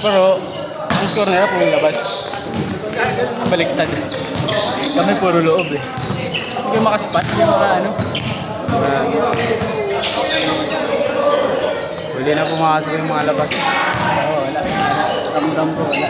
Pero, ang score nila puro labas. Baliktad. Kami puro loob eh. Hindi makaspat, hindi maka ano. Huli na pumasok yung mga labas. Oo, wala. Ramdam ko, wala.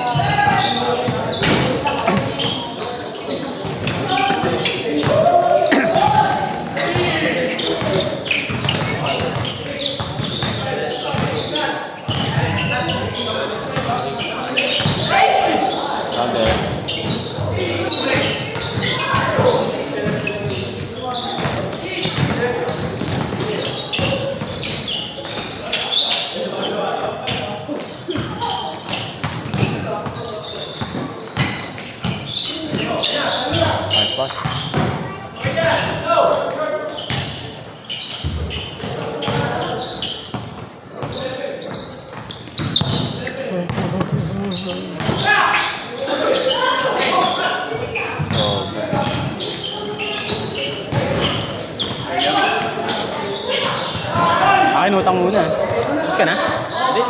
Akin, utang muna. Tapos ka na? Hindi.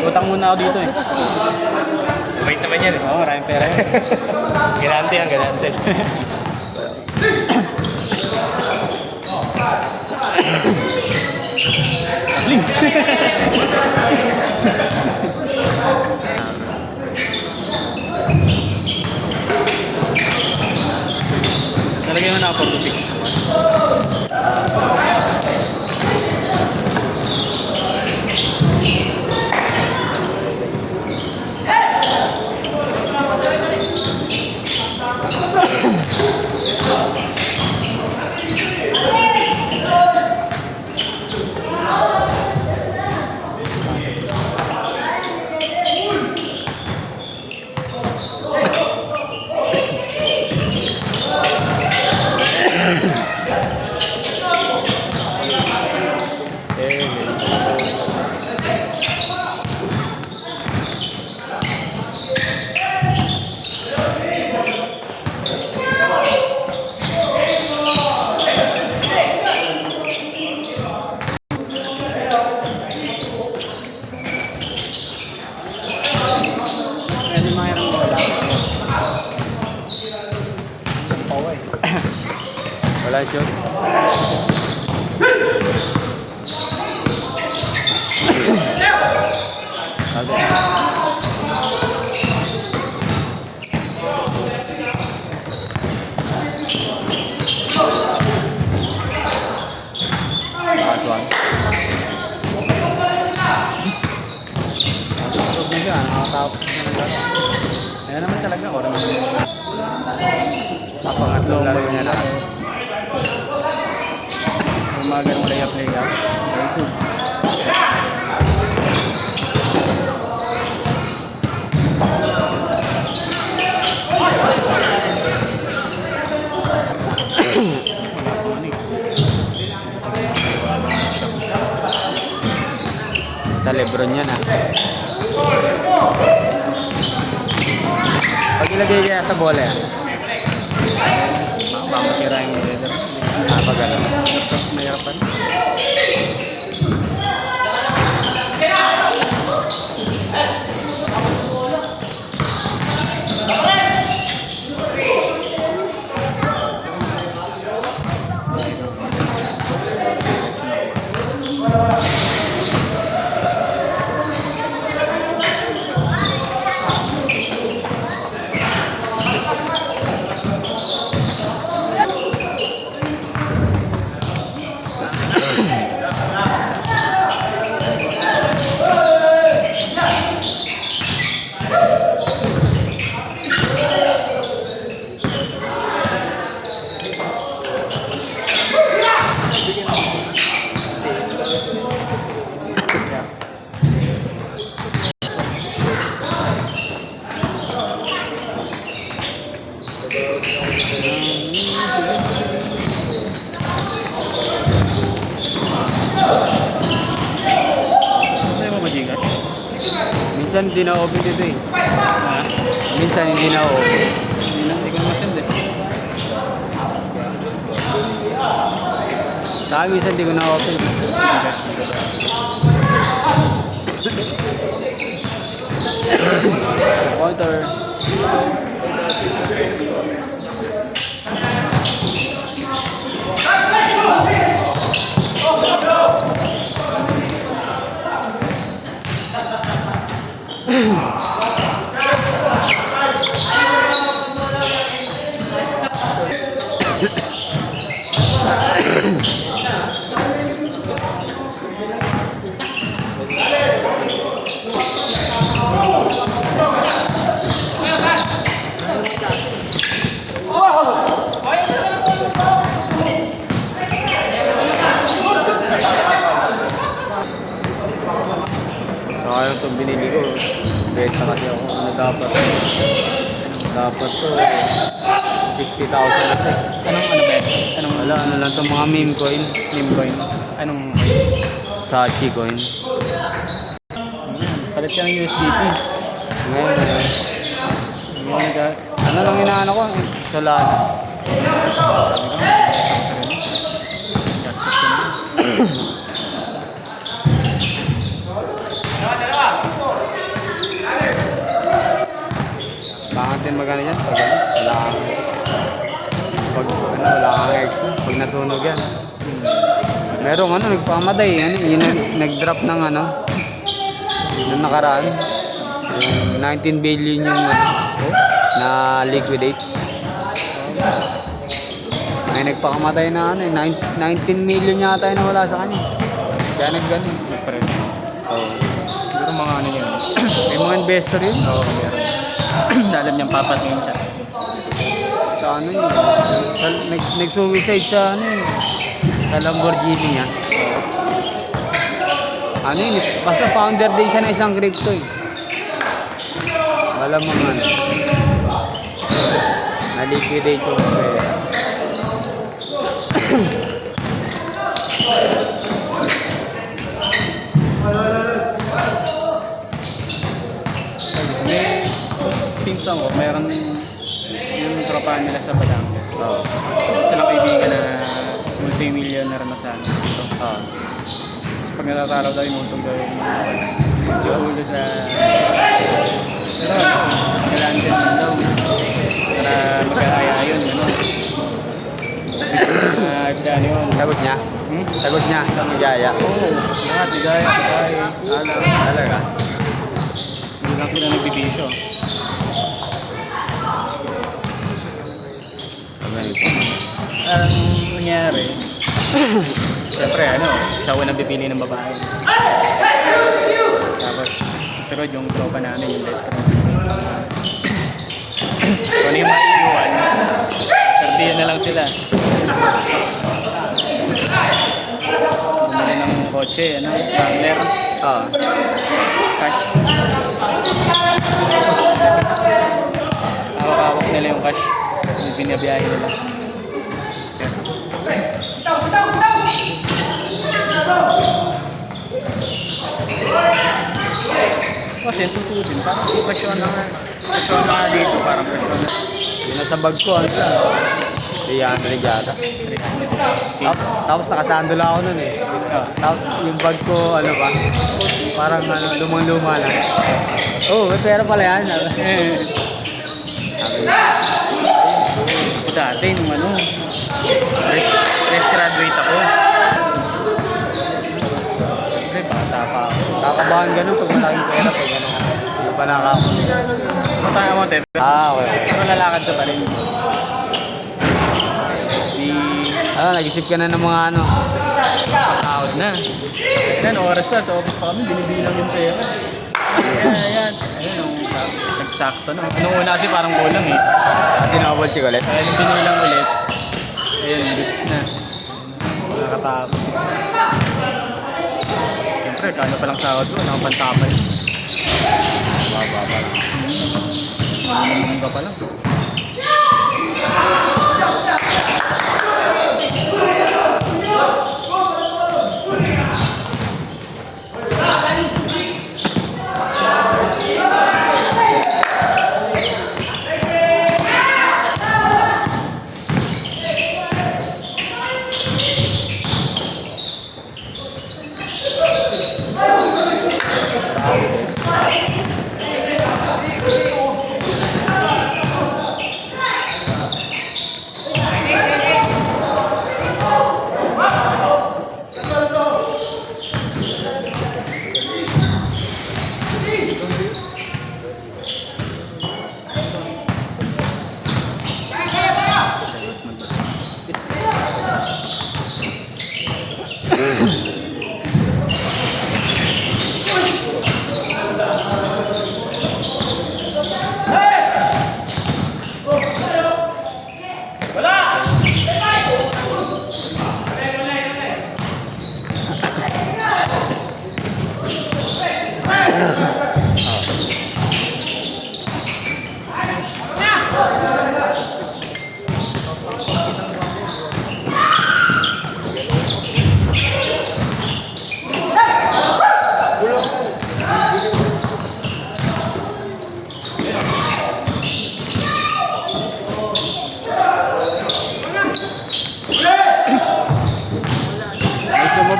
Utang muna ako dito eh. Wait naman yan eh. Oo, maraming pera. Ganante yan, ganante. Link! Talagay mo na ako pag-6. Wala siya. Ayan naman talaga, orang napangatlo laro niya na. Umaga ng layup. Very good. Ito Lebron yan ha. Pag ilagay kaya sa bola yan, makasira yung leader. Pag ano, mayroon. Minsan hindi na open dito eh. Ha? Minsan hindi na open. Hindi ko masend eh. Sa akin minsan hindi ko na open. Counter. Saka yung itong binili ko, beta kasi ako. Ano dapat? Dapat to, 60,000 na ito. Anong ano ba yan? Anong Wala, ano lang itong mga meme coin. meme coin? Anong Sachi coin. palit ka ng USDT? Ngayon, Ngayon nag- ano lang inaano ko? Solana. gastos ko na. Bakit din magano yan? Pag ano, wala kang... Pag ano, wala kang extra. Pag nasunog yan. Merong ano, nagpamaday. Ano, yun nag-drop ng ano. Yung nakaraan. Yung 19 billion yung ano, na liquidate. May nagpakamatay na ano, 19 million yata yung nawala sa kanya. Kaya nag-gano. Nag-press. Oo. Siguro mga ano yun. May mga investor yun. Oo, meron. Alam niyang papatingin siya. Sa ano yun. Nag-suicide sa ano yun. Sa Lamborghini niya. Ano yun, basta founder din siya ng isang crypto eh. Wala mga ano. Na-liquidate yung pera. May pinsan ko, meron yung tropa nila sa Batangas. Oo. Silang kaibigan na multi-millionaire na sana. Ito. Oo. Tapos pag natataraw daw yung utog daw yung ulo sa... Pero kailangan din man daw. Para mag-aaya yun. Ano? Ano yun? Sagot niya? Hmm? Sagot niya sa magyaya. Oo. Lahat. Ligaya. Ligaya. Talaga? Hindi lang sila nagbibisyo. Ang nangyari, siyempre ano, siya unang pipili ng babae. Tapos, susunod yung tropa namin, yung best friend. Kung ano yung maiiwan, sardiyan na lang sila. Bumili ng kotse, ano, Wrangler, Oo. cash. Hawak-hawak nila yung cash. Yung binabiyahe nila. Kasi tutusin, parang presyon na nga. Presyon na nga dito, parang presyon na. Yung nasa bag ko, ano lang? 300 yata. Tapos nakasando lang ako nun eh. Tapos yung bag ko, ano ba? Parang ano, lumang-luma lang. Oh, may pera pala yan. Sabi, Dati, nung ano, fresh graduate ako. Siyempre, bata pa ako. kakabahan ganun pag malaking pera. Pag ano, yung panaka ako. Mataya mo, te. Okay. Pero lalakad ka pa rin. Di Ano, nag-isip ka na ng mga ano. pasahod na. Yan, oras na. Sa office pa kami, binibilang yung pera. Ayan. Ayun, yung nagsakto na. Nung una kasi parang kulang eh. Tinawal siya ulit. Kaya nung binilang ulit, ayun, bits na. Nakakatapos. Siyempre, kano palang sahod ko, nakapantapal. Baba pa lang. Mamamangga pa lang.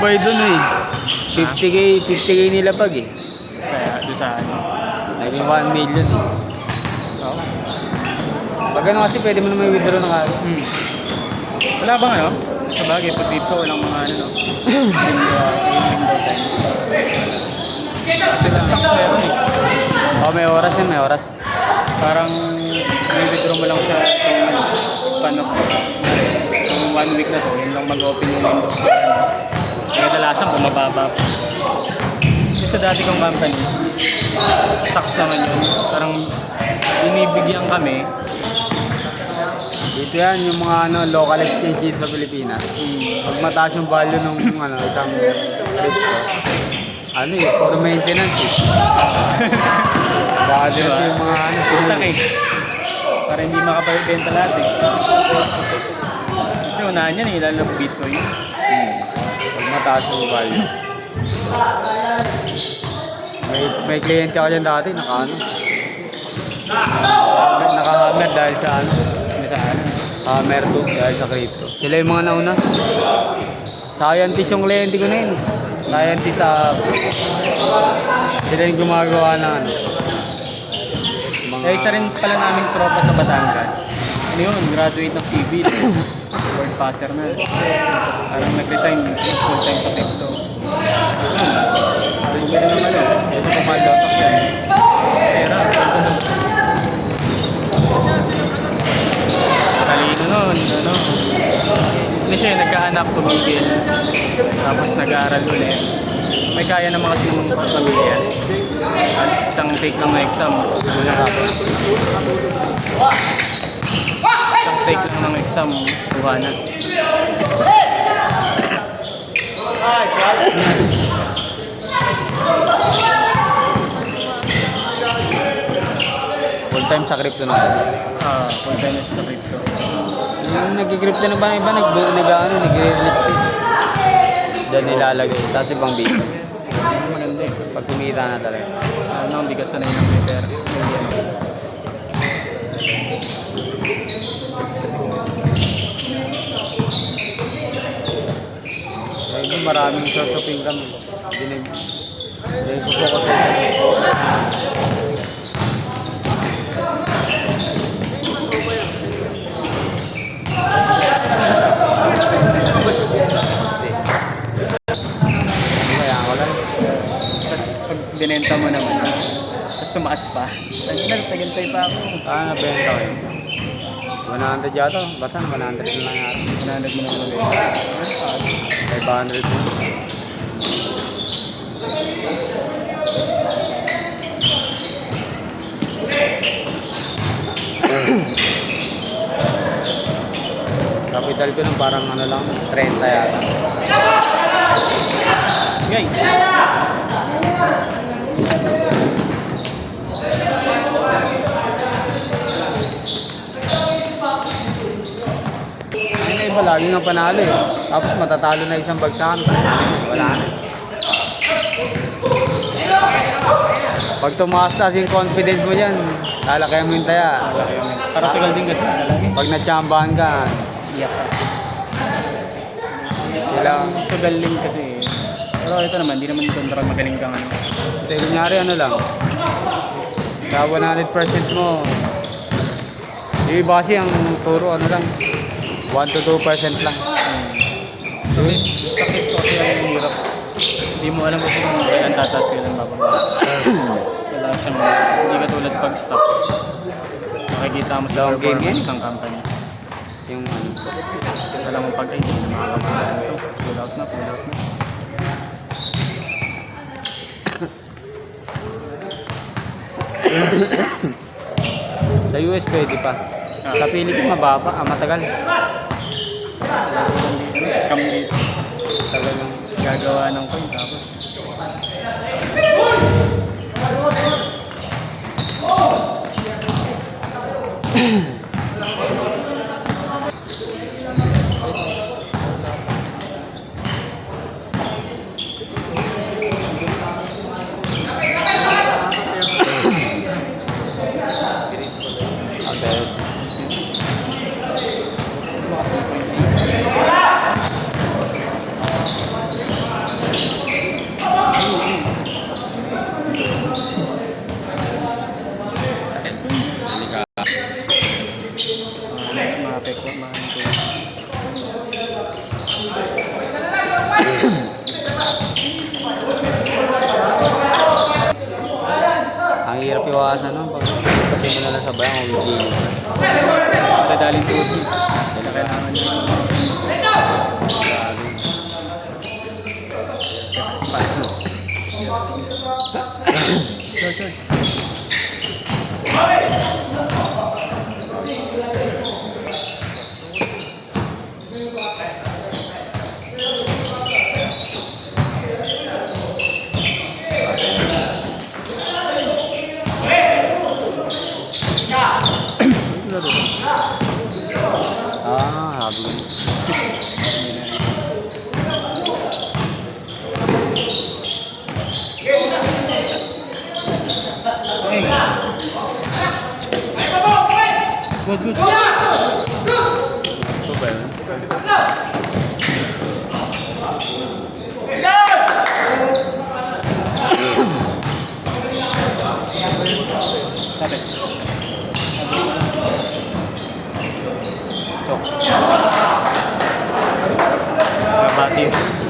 boy dun eh. 50k nilapag eh. Doon sa ano. Naging 1 million eh. Oo. Pag ano kasi pwede mo na may withdraw na kagad. Wala bang ano? Sa bagay, pag crypto, walang mga ano, no? Window time. Kasi sa stocks meron eh. Oh, may oras yan, may oras. Parang may withdraw mo lang siya itong span of itong 1 week na to. Yun lang mag-open yung window. Kaya kadalasan bumababa. Kasi sa dati kong company, stocks naman yun. Parang binibigyan kami. Dito yan, yung mga ano, local exchange dito sa Pilipinas. Pag mataas yung value ng ano, isang crypto, ano eh, for maintenance eh. Baka din yung mga ano, Putak eh. Para hindi makapag-benta lahat eh. Kasi unahan yan eh, lalo na Bitcoin. pag mataas yung value. May kliyente ako dyan dati, naka-hammer dahil sa ano, hammer 2 dahil sa crypto. Sila yung mga nauna. Scientist yung kliyente ko na yun. Scientist sa... Sila yung gumagawa na ano. Eh, isa rin pala naming tropa sa Batangas. Ano yun, graduate ng civil. Word passer na. Parang nag-resign full time sa crypto. Bumili naman ano. Ito pumalotak yan. Pera. Talino nun, ano. Hindi siya nagkaanak, tumigil. Tapos nag-aaral ulit. May kaya naman kasi ng pamilya. Tapos isang take lang na exam. Isang take lang ng exam, kuha na. Full time sa crypto na. Full time sa crypto. Yung nag-crypto na ba iba, nag-re-release eh. Doon nilalagay. Tapos ibang business. Maganda eh. Pag kumita na talaga. Ano, hindi ka sanay ng prepare. Kaya yun, maraming source of income. Hindi nag-focus sa isa. Kaya ako lang. Tapos pag binenta mo naman, tapos tumaas pa. Tagantay pa ako. Nabenta ko yun. 100 yata. Basta 100 na lang yata. 100 mo na lang. 500 mo. Capital ko nung parang ano lang, 30 yata. Okay. Ay na iba, lagi nga panalo eh. Tapos matatalo na isang bagsakan. Wala na. Pag tumaas na yung confidence mo dyan, lalakayan mo yung taya. Para sa din kasi talaga. Pag natsambahan ka, Iyak ka. sila. Sa galing kasi. Pero ito naman, hindi naman kontra magaling kang ano. Kasi kunyari ano lang, sa 100% mo, yung iba kasi ang turo ano lang, 1 to 2% lang. Kasi sakit ko kasi ang hirap. Hindi mo alam kasi kung kailan tataas, kailan bababa. Wala siyang, hindi ka tulad pag stocks. Makikita mo sa Long game performance yan? ng company. Yung ano, Alam mo pag ay, hindi na makakapagod ito. Pull out na, pull out na. sa US pwede pa. Sa Philippines mababa, matagal. Scam dito. Talagang Gagawa ng coin tapos. okay. iwasan nun. Pati mo na lang sabayan kung gigilid ka. Dadaling tubig. Kailangan nyo. Grabe. George. Sabi ko. Good. Ito ba yun? Sabi. Chok. Bati.